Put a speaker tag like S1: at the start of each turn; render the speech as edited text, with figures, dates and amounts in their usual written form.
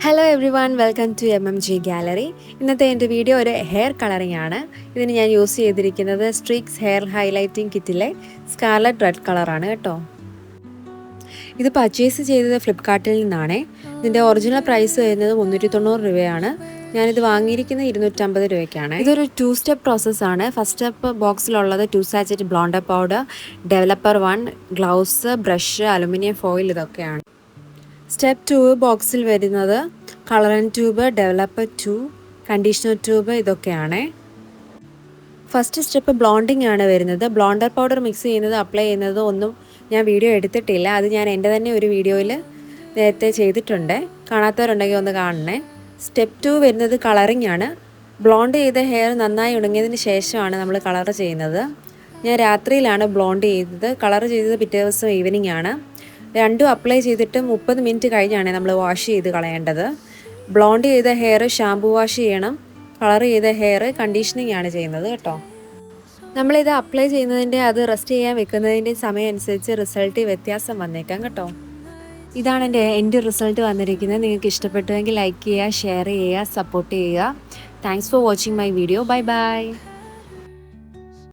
S1: Hello everyone, welcome to MMG gallery. ഇന്നത്തെ എൻ്റെ video ഒരു ഹെയർ കളറിംഗ് ആണ്. ഇതിന് ഞാൻ യൂസ് ചെയ്തിരിക്കുന്നത് സ്ട്രീക്സ് ഹെയർ ഹൈലൈറ്റിംഗ് കിറ്റിലെ സ്കാർലറ്റ് റെഡ് കളറാണ് കേട്ടോ. ഇത് പർച്ചേസ് ചെയ്തത് ഫ്ലിപ്കാർട്ടിൽ നിന്നാണ്. ഇതിൻ്റെ ഒറിജിനൽ പ്രൈസ് വരുന്നത് 390 രൂപയാണ്. ഞാനിത് വാങ്ങിയിരിക്കുന്നത് 250 രൂപയ്ക്കാണ്. ഇതൊരു 2 സ്റ്റെപ്പ് പ്രോസസ്സാണ്. ഫസ്റ്റ് സ്റ്റെപ്പ് ബോക്സിലുള്ളത് 2 sachet blonder powder, developer 1, gloves, brush, aluminium foil ഇതൊക്കെയാണ്. സ്റ്റെപ്പ് 2 ബോക്സിൽ വരുന്നത് colouring tube, developer 2, conditioner tube ഇതൊക്കെയാണ്. ഫസ്റ്റ് സ്റ്റെപ്പ് ബ്ലോണ്ടിങ് ആണ് വരുന്നത്. ബ്ലോണ്ടർ പൗഡർ മിക്സ് ചെയ്യുന്നത് അപ്ലൈ ചെയ്യുന്നത് ഒന്നും ഞാൻ വീഡിയോ എടുത്തിട്ടില്ല. അത് ഞാൻ എൻ്റെ തന്നെ ഒരു വീഡിയോയിൽ നേരത്തെ ചെയ്തിട്ടുണ്ട്. കാണാത്തവരുണ്ടെങ്കിൽ ഒന്ന് കാണണേ. സ്റ്റെപ്പ് 2 വരുന്നത് കളറിംഗ് ആണ്. ബ്ലോണ്ട് ചെയ്ത ഹെയർ നന്നായി ഉണങ്ങിയതിന് ശേഷമാണ് നമ്മൾ കളർ ചെയ്യുന്നത്. ഞാൻ രാത്രിയിലാണ് ബ്ലോണ്ട് ചെയ്തത്. കളർ ചെയ്തത് പിറ്റേ ദിവസം ഈവനിങ് ആണ്. രണ്ടും അപ്ലൈ ചെയ്തിട്ട് 30 മിനിറ്റ് കഴിഞ്ഞാണ് നമ്മൾ വാഷ് ചെയ്ത് കളയേണ്ടത്. ബ്ലോണ്ട് ചെയ്ത ഹെയർ ഷാംപൂ വാഷ് ചെയ്യണം. കളർ ചെയ്ത ഹെയർ കണ്ടീഷനിങ് ആണ് ചെയ്യുന്നത് കേട്ടോ. നമ്മളിത് അപ്ലൈ ചെയ്യുന്നതിൻ്റെ അത് റെസ്റ്റ് ചെയ്യാൻ വെക്കുന്നതിൻ്റെ സമയം അനുസരിച്ച് റിസൾട്ട് വ്യത്യാസം വന്നേക്കാം കേട്ടോ. ഇതാണ് എൻ്റെ റിസൾട്ട് വന്നിരിക്കുന്നത്. നിങ്ങൾക്ക് ഇഷ്ടപ്പെട്ടുവെങ്കിൽ ലൈക്ക് ചെയ്യുക, ഷെയർ ചെയ്യുക, സപ്പോർട്ട് ചെയ്യുക. Thanks for watching my video. Bye bye.